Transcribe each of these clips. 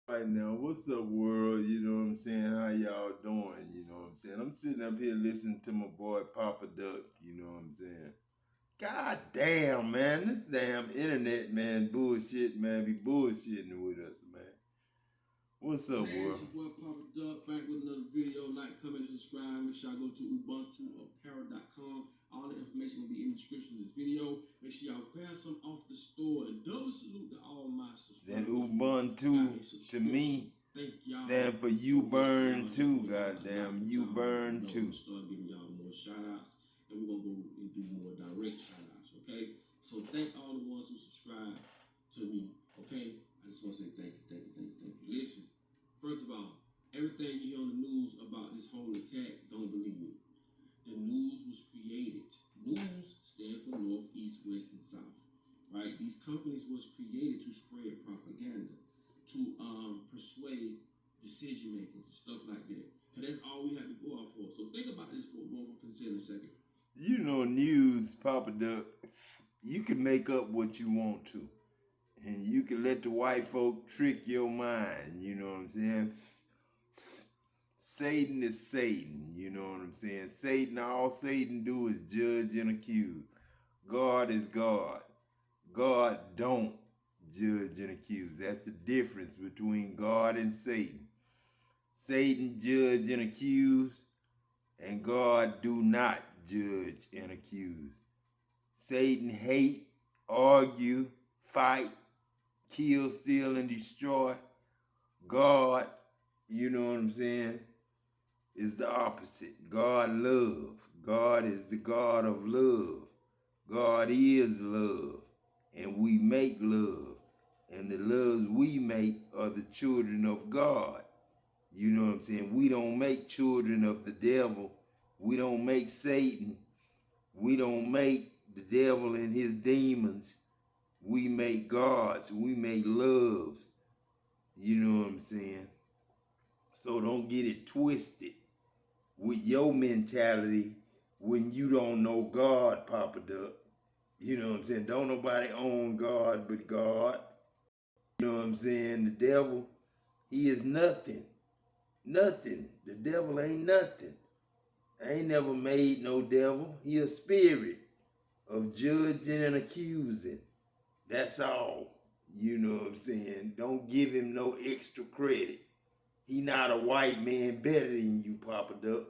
Right now, what's up, world? You know what I'm saying? How y'all doing? You know what I'm saying? I'm sitting up here listening to my boy Papa Duck. You know what I'm saying? God damn, man, this damn internet, man, bullshit, man, be bullshitting with us, man. What's up, Man, world? it's your boy Papa Duck back with another video. Like, comment, and subscribe. Make sure y'all go to ubuntuapparel.com. All the information will be in the description of this video. Make sure y'all grab some off the store. And double salute to all my Then subscribers who got Ubuntu a to subscription. me Thank y'all stand for you so much for burn y'all too, support. It means a lot goddamn, that you y'all do. burn I'm too. gonna start giving y'all more shout outs. And we're gonna go and do more direct shout outs, okay? So thank all the ones who subscribe to me, okay? I just wanna say thank you, thank you, thank you, thank you. Listen. First of all, everything you hear on the news about this whole attack, don't believe it. The news was created. News stand for North, East, West, and South. Right? These companies was created to spread propaganda, to persuade decision makers, stuff like that. Because that's all we have to go off for. So think about this for a moment for in a second. You know, news, Papa Duck, you can make up what you want to. And you can let the white folk trick your mind, you know what I'm saying? Satan is Satan, you know what I'm saying? Satan, all Satan do is judge and accuse. God is God. God don't judge and accuse. That's the difference between God and Satan. Satan judge and accuse, and God do not judge and accuse. Satan hate, argue, fight, kill, steal, and destroy. God, you know what I'm saying, is the opposite. God love. God is the God of love. God is love. And we make love. And the loves we make are the children of God. You know what I'm saying? We don't make children of the devil. We don't make Satan. We don't make the devil and his demons. We make gods. We make loves. You know what I'm saying? So don't get it twisted with your mentality when you don't know God, Papa Duck. You know what I'm saying? Don't nobody own God but God. You know what I'm saying? The devil, he is nothing. Nothing. The devil ain't nothing. I ain't never made no devil. He a spirit of judging and accusing. That's all. You know what I'm saying? Don't give him no extra credit. He not a white man better than you, Papa Duck.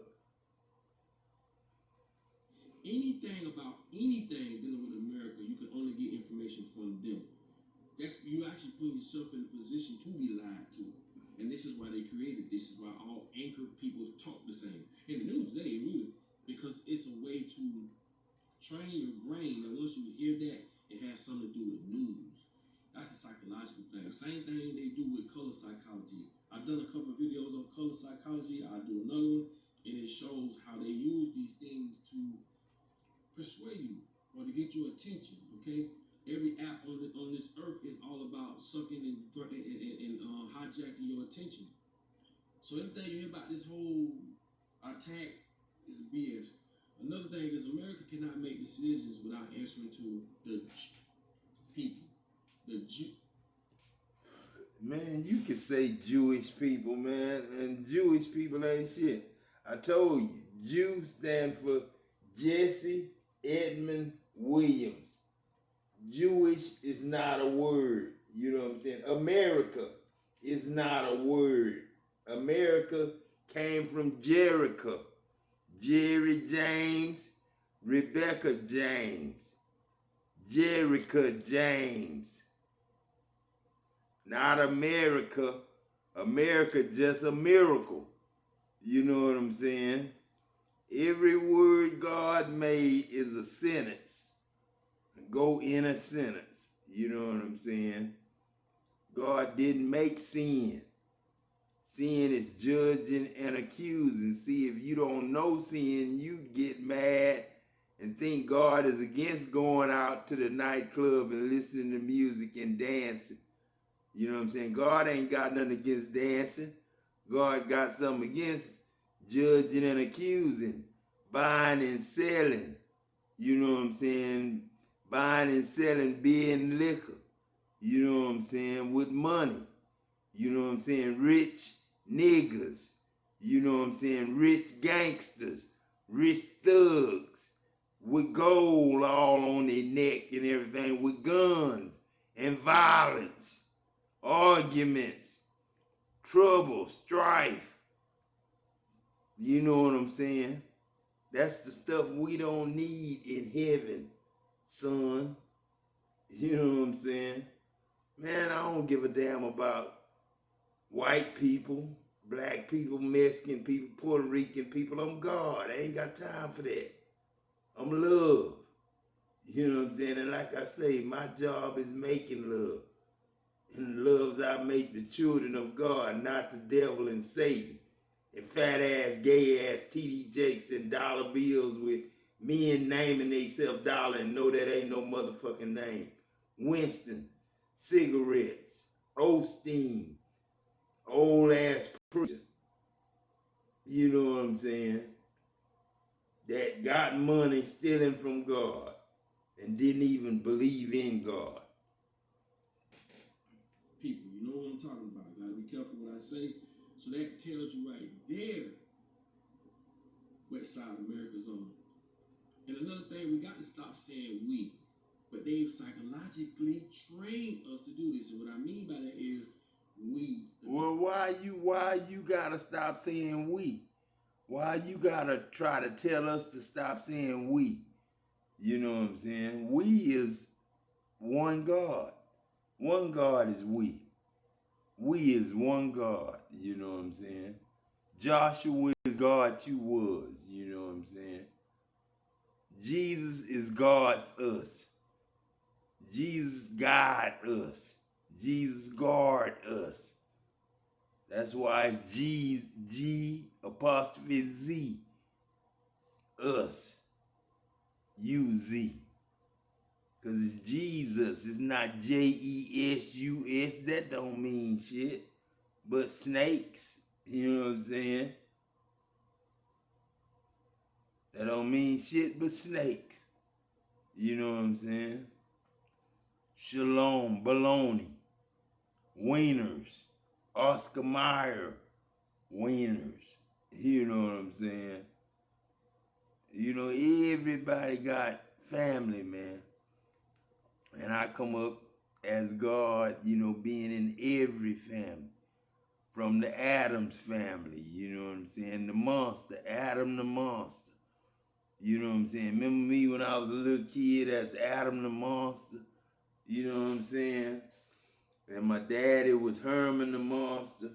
Anything about anything dealing with America, you can only get information from them. That's you actually putting yourself in a position to be lied to. And this is why they created. This is why all anchor people talk the same. In the news today, really, because it's a way to train your brain. And once you hear that, it has something to do with news. That's a psychological thing. Same thing they do with color psychology. I've done a couple of videos on color psychology. I'll do another one, and it shows how they use these things to persuade you or to get your attention. Okay, every app on this earth is all about sucking and hijacking your attention. So everything you hear about this whole attack is BS. Another thing is America cannot make decisions without answering to the people, the Jew. Man, you can say Jewish people, man, and Jewish people ain't shit. I told you, Jew stand for Jesse Edmund Williams. Jewish is not a word. You know what I'm saying? America is not a word. America came from Jericho. Jerry James, Rebecca James, Jericho James. Not America. America just a miracle. You know what I'm saying? Every word God made is a sentence. Go in a sentence. You know what I'm saying? God didn't make sin. Sin is judging and accusing. See, if you don't know sin, you get mad and think God is against going out to the nightclub and listening to music and dancing. You know what I'm saying? God ain't got nothing against dancing. God got something against judging and accusing, buying and selling. You know what I'm saying? Buying and selling beer and liquor. You know what I'm saying? With money. You know what I'm saying? Rich niggas. You know what I'm saying? Rich gangsters. Rich thugs. With gold all on their neck and everything. With guns and violence. Arguments. Trouble. Strife. You know what I'm saying? That's the stuff we don't need in heaven, son. You know what I'm saying? Man, I don't give a damn about white people, black people, Mexican people, Puerto Rican people. I'm God. I ain't got time for that. I'm love. You know what I'm saying? And like I say, my job is making love. And the loves I make the children of God, not the devil and Satan. And fat ass, gay ass TD Jakes and dollar bills with men naming themselves dollar and know that ain't no motherfucking name. Winston, cigarettes, Osteen, old ass preacher. You know what I'm saying? That got money stealing from God and didn't even believe in God. People, you know what I'm talking about. Gotta be careful what I say. So that tells you right there what side America's on. And another thing, we got to stop saying we. But they've psychologically trained us to do this. And what I mean by that is we. Well, why you gotta stop saying we? Why you gotta try to tell us to stop saying we? You know what I'm saying? We is one God. One God is we. We is one God. You know what I'm saying? Joshua is God you was. You know what I'm saying? Jesus is God's us. Jesus guide us. Jesus guard us. That's why it's G apostrophe Z. Us. U-Z. Because it's Jesus. It's not J-E-S-U-S. That don't mean shit. But snakes. You know what I'm saying? That don't mean shit but snakes. You know what I'm saying? Shalom, baloney, wieners, Oscar Mayer, wieners. You know what I'm saying? You know, everybody got family, man. And I come up as God, you know, being in every family. From the Addams family, you know what I'm saying? The monster, Adam the monster. You know what I'm saying? Remember me when I was a little kid as Adam the monster? You know what I'm saying? And my daddy was Herman the monster.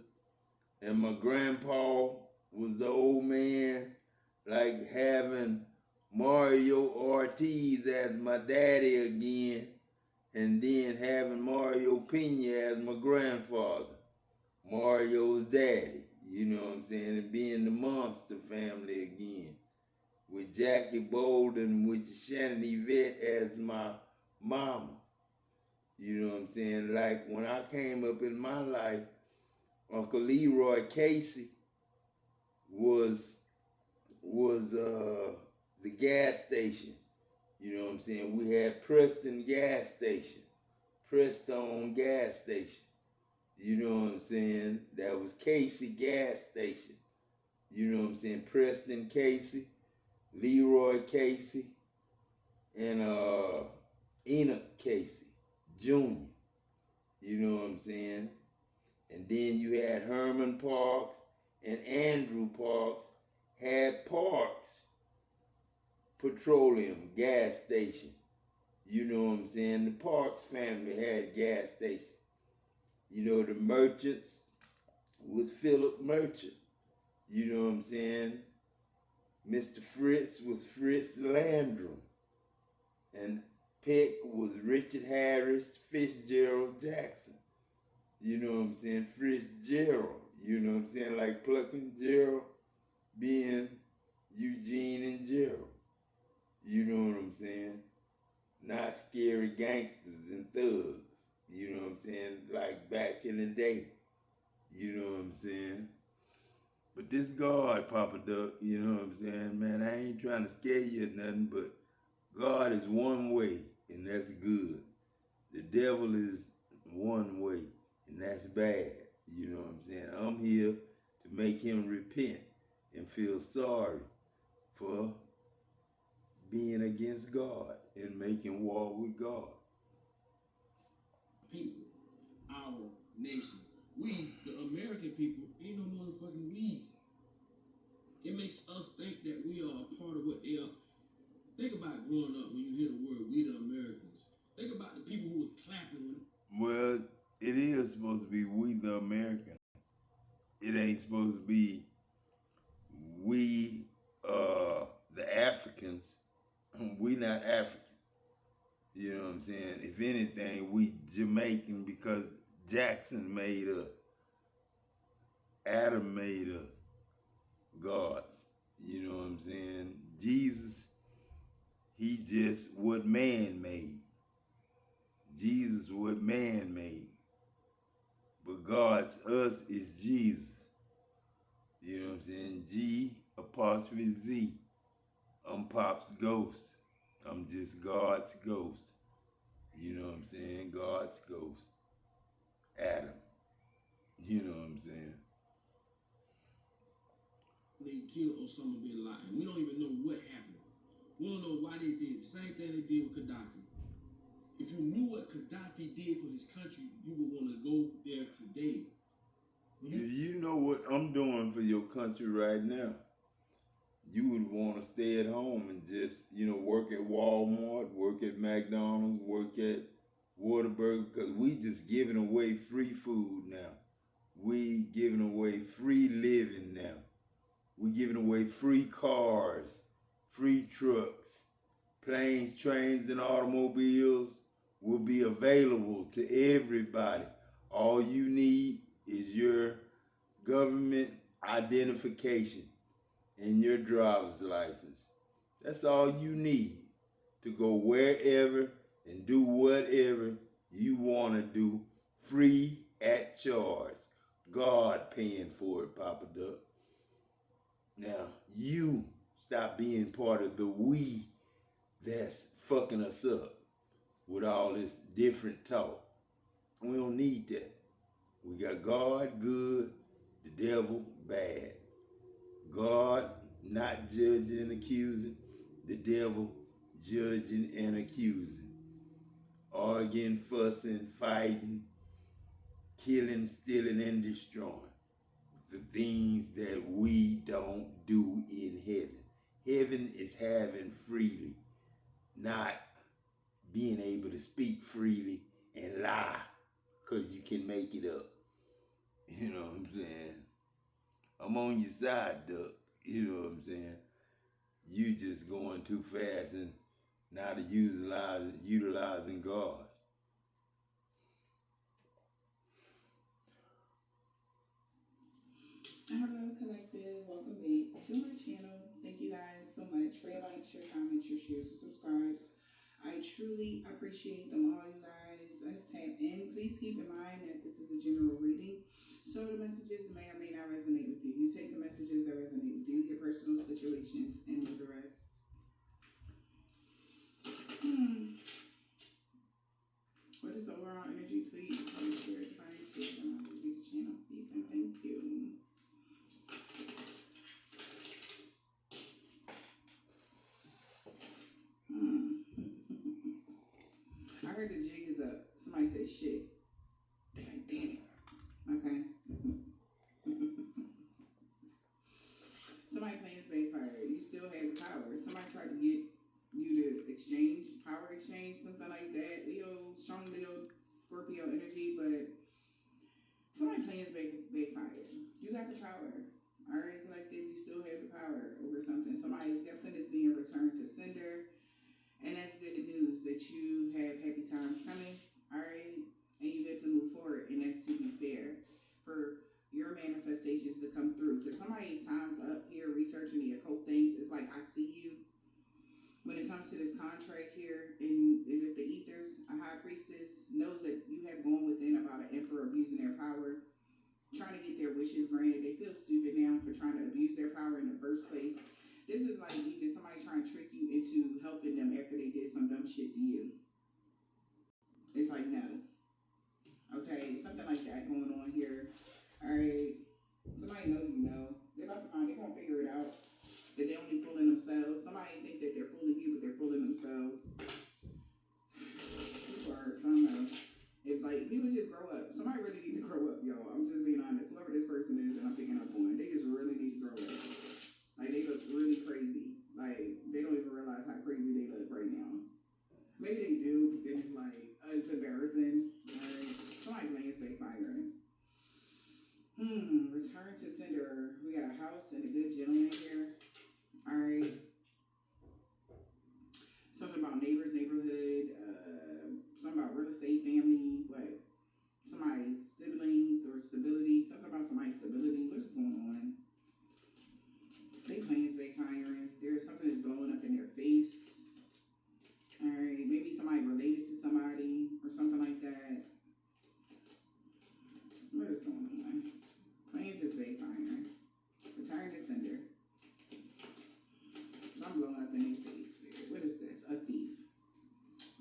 And my grandpa was the old man, like having Mario Ortiz as my daddy again, and then having Mario Pena as my grandfather, Mario's daddy, you know what I'm saying, and being the monster family again, with Jackie Bolden, with Shannon Yvette as my mama. You know what I'm saying? Like when I came up in my life, Uncle Leroy Casey was the gas station. You know what I'm saying? We had Preston gas station, Prestone gas station. You know what I'm saying? That was Casey gas station. You know what I'm saying? Preston Casey, Leroy Casey, and Enoch Casey Jr. You know what I'm saying? And then you had Herman Parks and Andrew Parks had Parks Petroleum gas station. You know what I'm saying? The Parks family had gas station. You know, the Merchants was Philip Merchant. You know what I'm saying? Mr. Fritz was Fritz Landrum. And Peck was Richard Harris Fitzgerald Jackson. You know what I'm saying? Fitzgerald. You know what I'm saying? Like Pluck and Gerald being Eugene and Gerald. You know what I'm saying? Not scary gangsters and thugs. You know what I'm saying? Like back in the day. You know what I'm saying? But this God, Papa Duck, you know what I'm saying? Man, I ain't trying to scare you or nothing, but God is one way, and that's good. The devil is one way, and that's bad. You know what I'm saying? I'm here to make him repent and feel sorry for being against God and making war with God. People, our nation, we, the American people, ain't no motherfucking we. It makes us think that we are a part of what they are. Think about growing up when you hear the word "we the Americans." Think about the people who was clapping when Well, it is supposed to be we the Americans. It ain't supposed to be we the Africans. We not African. You know what I'm saying? If anything, we Jamaican because Jackson made us. Adam made us gods. You know what I'm saying? Jesus, he just what man made. Jesus what man made. But God's us is Jesus. You know what I'm saying? G apostrophe Z. I'm Pop's ghost. I'm just God's ghost. You know what I'm saying? God's ghost. Adam. You know what I'm saying? they killed Osama bin Laden. We don't even know what happened. We don't know why they did it. Same thing they did with Gaddafi. If you knew what Gaddafi did for his country, you would want to go there today. If you know what I'm doing for your country right now, you would want to stay at home and just, work at Walmart, work at McDonald's, work at Whataburger, because we just giving away free food now. We giving away free living now. We giving away free cars, free trucks, planes, trains, and automobiles will be available to everybody. All you need is your government identification and your driver's license. That's all you need to go wherever and do whatever you want to do, free at charge. God paying for it, Papa Duck. Now, you stop being part of the we that's fucking us up with all this different talk. We don't need that. We got God good, the devil bad. God not judging and accusing, the devil judging and accusing. Arguing, fussing, fighting, killing, stealing, and destroying. The things that we don't do in heaven. Heaven is having freely, not being able to speak freely and lie because you can make it up. You know what I'm saying? I'm on your side, Duck. You know what I'm saying? You just going too fast and not utilizing God. Hello, collective. Welcome back to my channel. Thank you guys so much for your likes, your comments, your shares, and subscribes. I truly appreciate them all, you guys. Let's tap in. Please keep in mind that this is a general reading, so the messages may or may not resonate with you. You take the messages that resonate with you, your personal situations, and leave the rest. What is the overall energy, please? Holy Spirit, divine spirit, and I'll read the channel, please, and thank you. I heard the jig is up. Somebody said shit. They're like, damn it. Okay. Somebody claims backfire. You still have the power. Somebody tried to get you to exchange, power exchange, something like that. Leo, strong Leo, Scorpio energy, but somebody plans backfire. You got the power. Alright, collective, you still have the power over something. Somebody's gift is being returned to sender. And that's good news that you have happy times coming, all right? And you get to move forward, and that's to be fair for your manifestations to come through. Because somebody's time's up here researching the occult things. It's like, I see you. When it comes to this contract here with the ethers, a high priestess knows that you have gone within about an emperor abusing their power, trying to get their wishes granted. They feel stupid now for trying to abuse their power in the first place. This is like even somebody trying to trick you into helping them after they did some dumb shit to you. It's like, no. Okay, something like that going on here. spouse and a good gentleman here. All right. Something about neighbors, neighborhood, something about real estate, family, what? Somebody's siblings or stability. Something about somebody's stability. What is going on? They plans backfiring. There's something that's blowing up in their face. All right, maybe somebody related to somebody or something like that. What is going on? Plans is backfiring. Return to sender. So I'm blowing up in their face. What is this? A thief.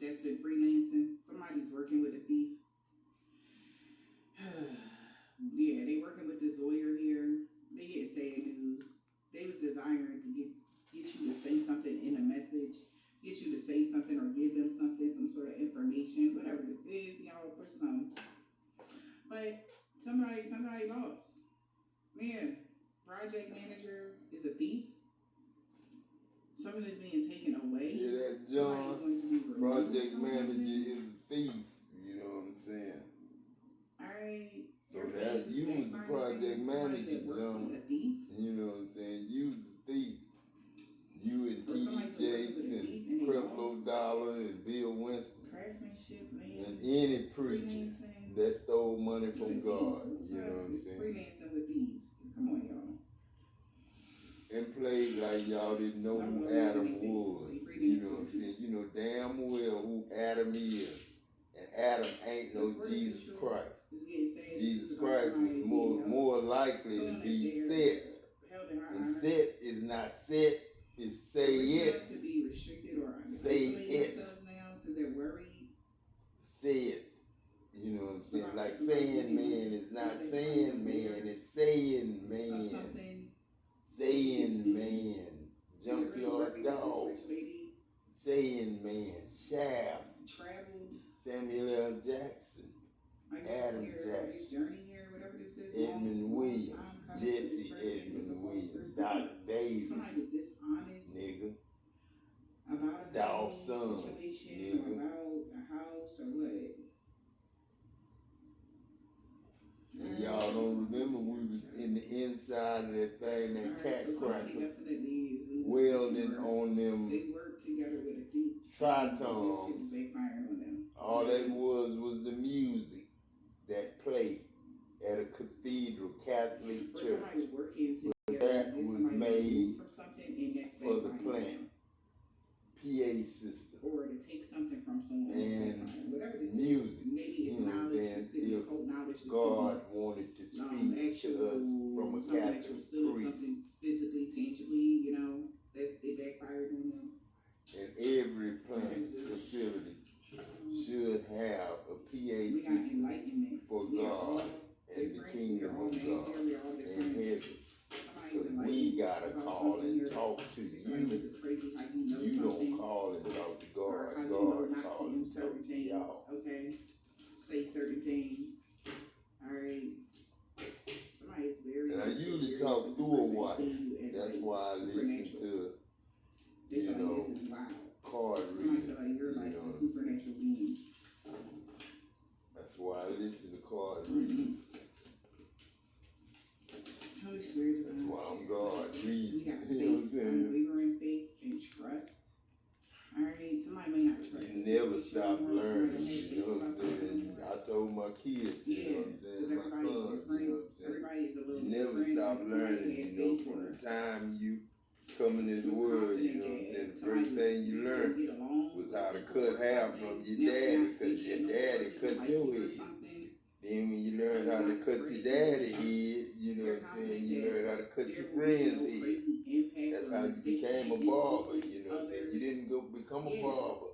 That's been freelancing. Somebody's working with a thief. Yeah, they working with this lawyer here. They get sad news. They was desiring to get you to say something in a message, get you to say something or give them something, some sort of information, whatever this is, y'all push some. But somebody lost. Man, project manager is a thief. Something is being taken away. Yeah, that John, project manager is a thief. You know what I'm saying? Alright. So that's you as the project manager, John. You know what I'm saying? You the thief. You and T.D. Jakes and Creflo Dollar and Bill Winston. Craftsmanship, man. And any preacher that stole money from God. You know what I'm saying? Freelancing with thieves. Come on, y'all. And played like y'all didn't know who Adam was. You know what I'm saying? You know damn well who Adam is. And Adam ain't no Jesus Christ. Jesus Christ was more likely to be Seth. And Seth is not Seth, it's say it. To be restricted or say it. Now because they're worried. Say it. You know what I'm saying? Like saying man is not saying man, it's saying man. Saying man. Junkyard dog. Saying man. Shaft. Traveled. Samuel L. Jackson. Adam Jackson. Edmund Williams. Jesse Edmund Williams. Doc Davis. Somebody was dishonest. Nigga. About a Dawson. situation Nigga. or about a house or what. And y'all don't remember we was in the inside of that thing, that cat cracker, welding on them They work together with a thief. tritons. Backfiring on them. All that was the music that played at a cathedral Catholic Or church. somebody working together. That and was somebody made from something and that's for the backfiring. plant. PA system. Or to take something from someone. And backfiring. Whatever this music. is. Maybe You it's know what I'm knowledge. saying? It's If occult knowledge. It's God wanted to speak to us from a Catholic priest. Something physically, tangibly, you know, it backfired on them. And every plant facility should have a PA We got system enlightenment. for We are all God and the different. kingdom We are all of God major. We are all in different. heaven. Somebody's Because we enlightened gotta about call something and here. talk to Like, this you. is crazy how you know You something. don't call and talk to Or how God. you know God not call to do and talk certain to things. y'all. Okay? Say certain things. Alright. Somebody is very. And I usually very talk through a person wife. see you as, That's like, why I listen supernatural. to, They you feel like know, this is wild. card Somebody readings. feel like you're You like know a what I'm saying? supernatural being. That's why I listen to card readings. Holy Spirit. That's why I'm God We reading. got You know what I'm faith, saying? unwavering faith, and trust. Alright, somebody may not trust. You never but stop you know learning, what you know what I'm saying? I told my kids, you know what I'm saying? My sons, you know what I'm saying? Everybody is a little You never different, stop and somebody learning, has you know, faith from or the time you come in this was world, you know what I'm confident saying? that The first thing you somebody learned get along was with how to people cut or hair something. from your Now, daddy, not because your fictional, daddy but cut like your you or head. something. Then when you learn how to cut your daddy head, you know what I'm saying? You learn how to cut your friend's head. That's how you became a barber, you know what I'm saying? You didn't go become a barber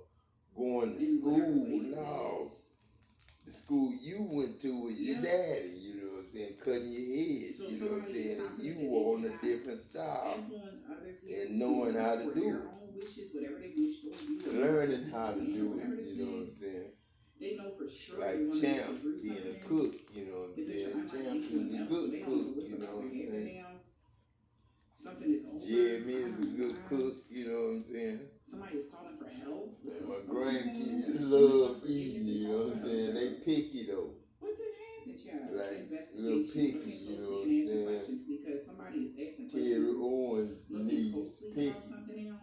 going to school, no. The school you went to was your daddy, you know what I'm saying? Cutting your head, you know what I'm saying? And you were on a different style and knowing how to do it. Learning how to do it, you know what I'm saying? They know for sure. Like Champ being a cook, you know what I'm saying? Champ is a good cook, you know what I'm saying? Something is over. Jeremy is a good cook, you know what I'm saying? Somebody is calling for help. And my grandkids love eating, you know what I'm saying? They picky though. What did happen, child? Like, Investigation. little picky, Okay, you so know what see I'm and answer saying? questions because somebody somebody is asking Terry questions, Owens' looking niece, closely Pinky, about something now.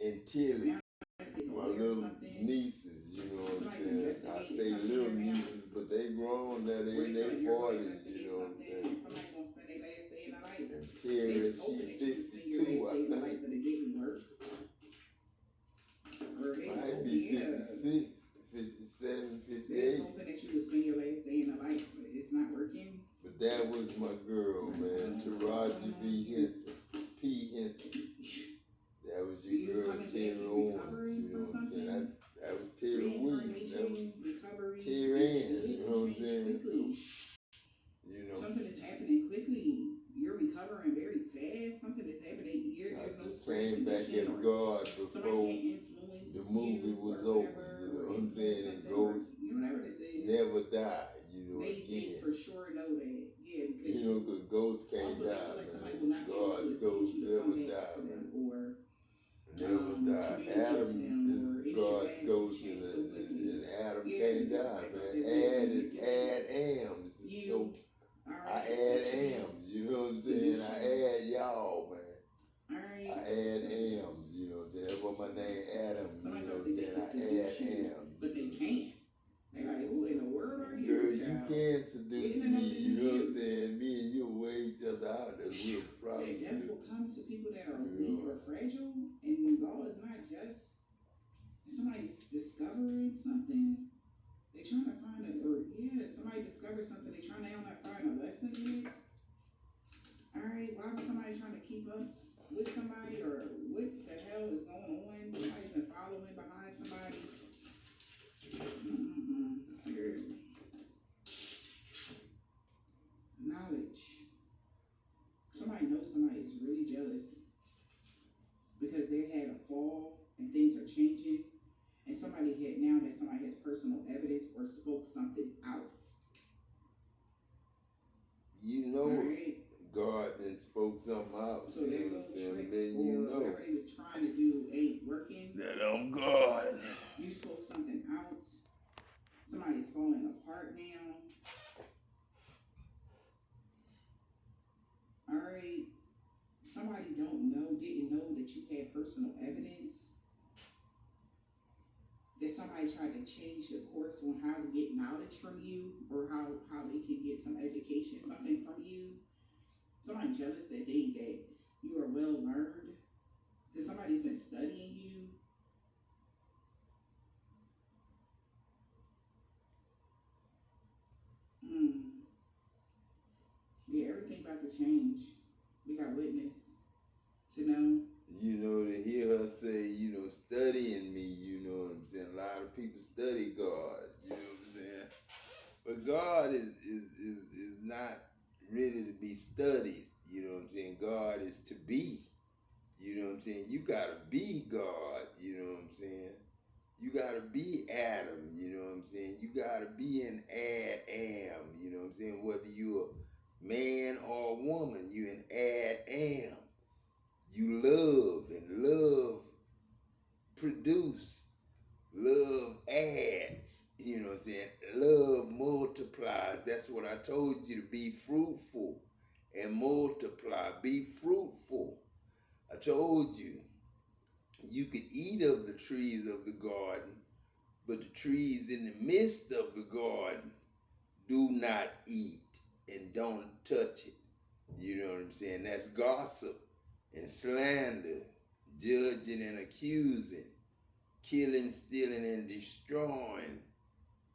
and Tilly, Now that's a my lawyer or little something. nieces, you know what I'm Somebody's saying? I investigating say something little here now. nieces, but they grown now, they Where in they feel their like you're going to 40s, you investigate know what I'm something, saying? and somebody gonna spend their last day in their life. And They Terry, was she hoping that you would spend your 52, last day in I your life, think. but it didn't work. Or they was Might hoping, be yeah. 56, 57, They 58. was hoping that you would spend your last day in their life, but it's not working. But that was my girl, man. Taraji B. Henson. P. Henson. That was You your girl, coming back, Terry you Owens. recovering You know from what I'm saying? something? That was Terry Williams. That was Reincarnation, recovery. Terry Ann. it You know what I'm change saying? quickly. You know, Something is happening quickly. You're recovering very fast. Something is happening. I There's no just spread came back condition as or God somebody before can't influence the movie you was or over. whatever, You know or what I'm saying? And influence something, or, ghosts you know, whatever this is. never die. You know, They again. for sure know that. Yeah, because You know, because ghosts can't also they feel die, like somebody man. will not be able God's to ghosts influence you to never come back die, to man. them, or Never die. communicate to Adam them, or is any God's bad ghost, change and, so quickly. and Adam Yeah, can't just die, like man. that Ad is manipulate Ad Ams. you. So I add Ams, you know what I'm saying? I add y'all, man. Alright. I add Ams, you know what I'm saying? That's what my name, Adam, you Somebody know what thought I'm they saying? could I seduce add you, Ams. but they can't. They're like, who in the world are you, Girl, you child? can seduce Getting to know me, you know what I'm you. saying? Me and you will wear each other out, as we'll probably That death do. will come to people that are Yeah. weak or fragile, and law is not just somebody's discovering something. They're trying to find somebody discovers something. They're trying to find a lesson in it. Alright, why was somebody trying to keep up with somebody, or what the hell is going on? Somebody's been following behind somebody. Spirit. Knowledge. Somebody knows somebody is really jealous because they had a fall and things are changing, and somebody has personal evidence or spoke something out. You know, Alright? God then spoke something out. So You their know what little I'm saying? tricks Then or you know whatever they was trying to do ain't working. that I'm God. You spoke something out. Somebody's falling apart now. Alright. Somebody didn't know that you had personal evidence. That somebody tried to change the course on how to get knowledge from you, or how they can get some education, something from you. Somebody jealous that you are well learned. That somebody's been studying you. Yeah, everything about to change. We got witness to know. You know, to hear her say, you know, studying me, you know what I'm saying? A lot of people study God, you know what I'm saying? But God is not ready to be studied, you know what I'm saying? God is to be, you know what I'm saying? You gotta be God, you know what I'm saying? You gotta be Adam, you know what I'm saying? You gotta be an Adam, you know what I'm saying? Whether you're a man or a woman, you an Adam. You love, and love produce, love adds, you know what I'm saying? Love multiplies. That's what I told you, to be fruitful and multiply. Be fruitful. I told you, you could eat of the trees of the garden, but the trees in the midst of the garden do not eat and don't touch it. You know what I'm saying? That's gossip and slander, judging and accusing, killing, stealing, and destroying.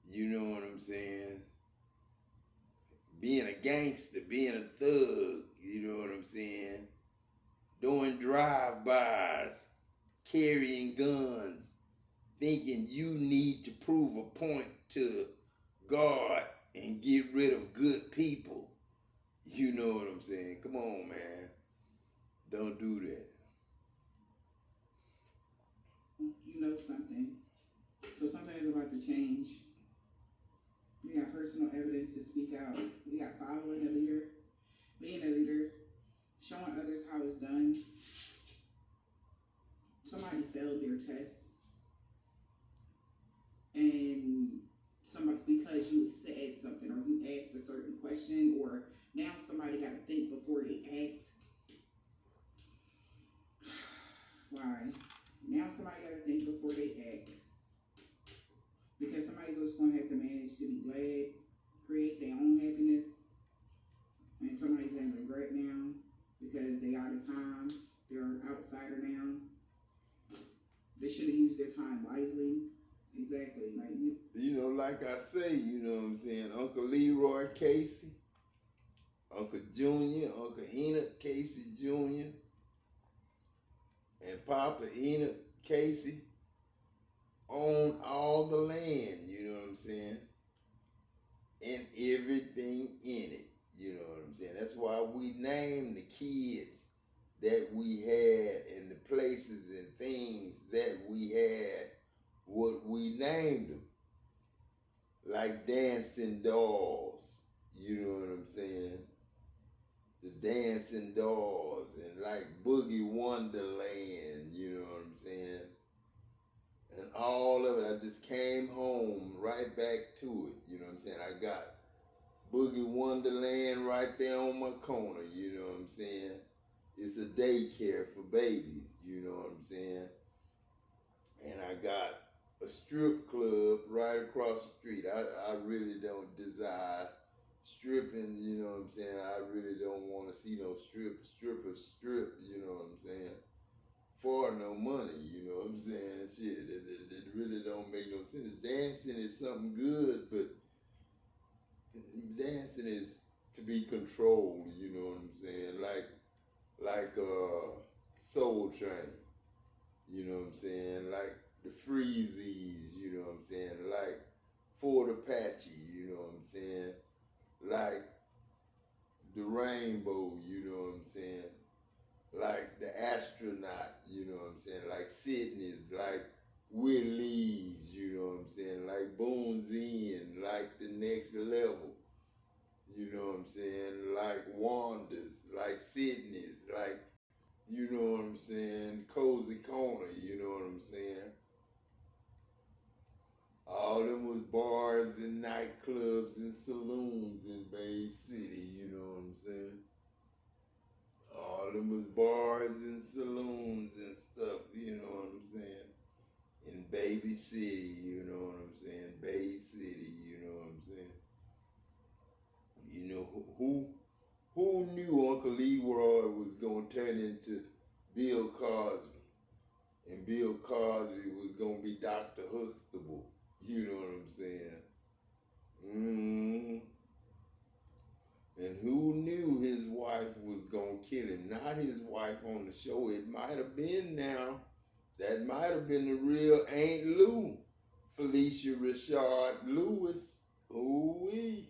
You know what I'm saying? Being a gangster, being a thug, you know what I'm saying? Doing drive-bys, carrying guns, thinking you need to prove a point to God and get rid of good people. You know what I'm saying? Come on, man. Don't do that. You know something. So something is about to change. We got personal evidence to speak out. We got following a leader, being a leader, showing others how it's done. Somebody failed their test. And somebody, because you said something or you asked a certain question, or now somebody got to think before they act. somebody's in regret now because they out of time. They're an outsider now. They should have used their time wisely. Exactly. Like You know, like I say, you know what I'm saying? Uncle Leroy Casey, Uncle Junior, Uncle Enoch Casey Jr., and Papa Enoch Casey own all the land, you know what I'm saying? And everything in it, you know what I'm saying? That's why we name the kids that we had and the places and things that we had what we named them. Like dancing dolls, you know what I'm saying? The dancing dolls and like Boogie Wonderland, you know what I'm saying? And all of it, I just came home right back to it, you know what I'm saying? I got Boogie Wonderland right there on my corner, you know what I'm saying? It's a daycare for babies, you know what I'm saying? And I got a strip club right across the street. I really don't desire stripping, you know what I'm saying? I really don't want to see no strippers strip, you know what I'm saying? For no money, you know what I'm saying? Shit, it really don't make no sense. Dancing is something good, but dancing is to be controlled, you know what I'm saying? Like Soul Train, you know what I'm saying? Like the Freezies, you know what I'm saying? Like Fort Apache, you know what I'm saying? Like the Rainbow, you know what I'm saying? Like the Astronaut, you know what I'm saying? Like Sydney's, like Willie's, you know what I'm saying? Like Boone's Inn, like the Next Level, you know what I'm saying? Like Wanda's, like Sydney's, like, you know what I'm saying? Cozy Corner, you know what I'm saying? All them was bars and nightclubs and saloons in Bay City, you know what I'm saying? All them was bars and saloons and stuff, you know what I'm saying? In Baby City, you know what I'm saying? Bay City, you know what I'm saying? You know, who knew Uncle Leroy was going to turn into Bill Cosby? And Bill Cosby was going to be Dr. Huxtable. You know what I'm saying? And who knew his wife was going to kill him? Not his wife on the show. It might have been now. That might have been the real Aunt Lou. Felicia Rashard Lewis. Ooh-wee.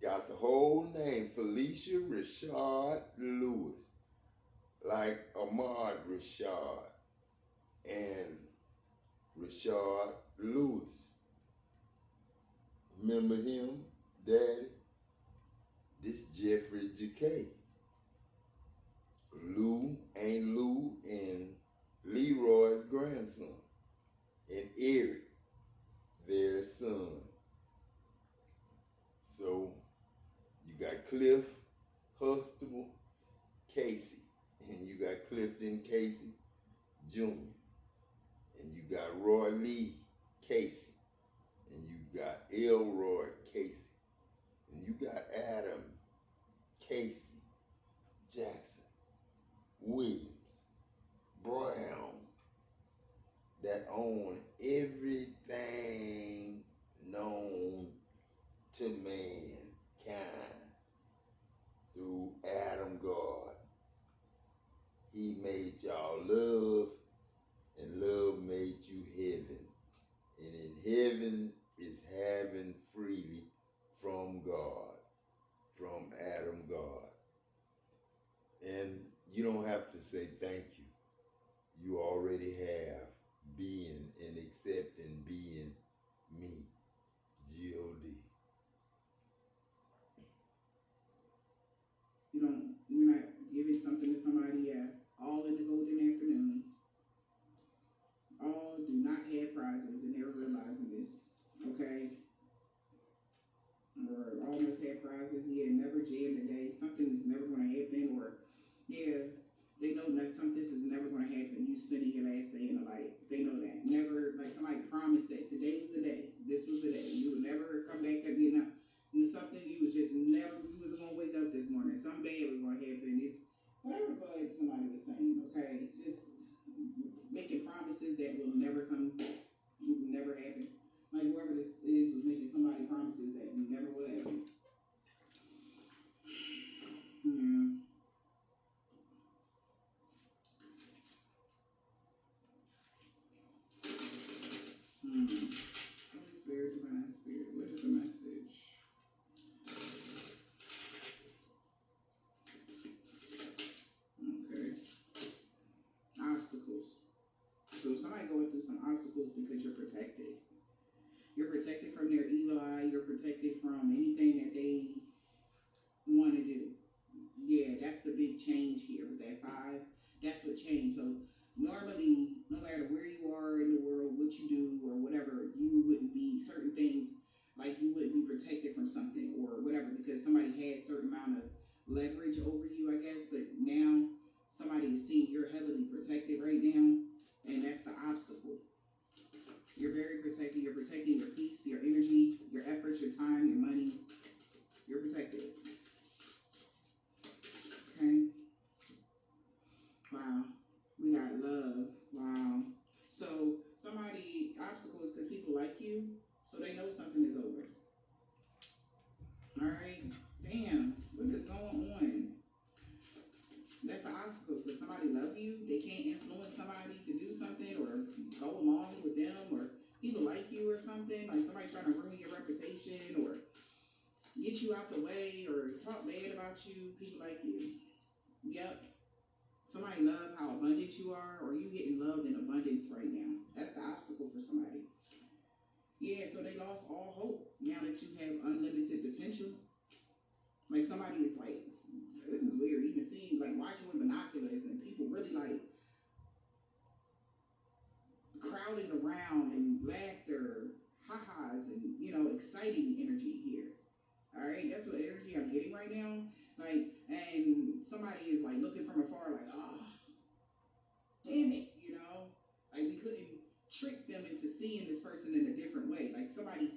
Got the whole name. Felicia Rashard Lewis. Like Ahmad Rashad and Rashard Lewis. Remember him, Daddy? This Jeffrey Jacquet. Lou, Aunt Lou, and Leroy's grandson. And Eric, their son. So, you got Cliff Huxtable Casey. And you got Clifton Casey Jr. And you got Roy Lee Casey. And you got Elroy Casey. And you got Adam Casey Jackson Williams Brown that own everything known to mankind through Adam God. He made y'all love, and love made you heaven. And in heaven is having freely from God, from Adam God. And you don't have to say thank you. You already have being and accepting being me, G-O-D. You're not giving something to somebody all in the golden afternoon. All do not have prizes and never realizing this, okay? Or almost had prizes, never jammed today. Something is never going to happen, or they know that this is never going to happen. You spending your last day in the light. They know that. Never, like somebody promised that today was the day. This was the day. You will never come back up, something you was just never, you was gonna wake up this morning. Something bad was gonna happen. It's whatever the fuck somebody was saying. Okay, just making promises that will never come, never happen. Like whoever this is was making somebody promises that never will happen. Yeah. Holy Spirit, divine spirit, what is the message? Okay. Obstacles. So somebody going through some obstacles because you're protected. You're protected from their evil eye. You're protected from anything that they want to do. Yeah, that's the big change here with that 5. That's what changed. So normally, no matter where you are in the world, what you do or whatever, you wouldn't be certain things, like you wouldn't be protected from something or whatever because somebody had a certain amount of leverage over you, I guess. But now somebody is seeing you're heavily protected right now, and that's the obstacle. You're very protected. You're protecting your peace, your energy, your efforts, your time, your money. You're protected. Okay. Wow. We got love. Wow. So somebody obstacles because people like you, so they know something is over. All right. Damn. What is going on? That's the obstacle because somebody love you. They can't influence somebody to do something or go along with them, or people like you or something. Like somebody trying to ruin your reputation or get you out the way or talk bad about you. People like you. Yep. Somebody love how abundant you are, or you getting loved in abundance right now. That's the obstacle for somebody. Yeah, so they lost all hope now that you have unlimited potential. Like somebody is like, this is weird. Even seeing, like watching with binoculars and people really like crowding around and laughter, ha-has, and exciting energy here. All right, that's what energy I'm getting right now. Like, and somebody is like looking from afar, like, oh, damn it, like we couldn't trick them into seeing this person in a different way. Like somebody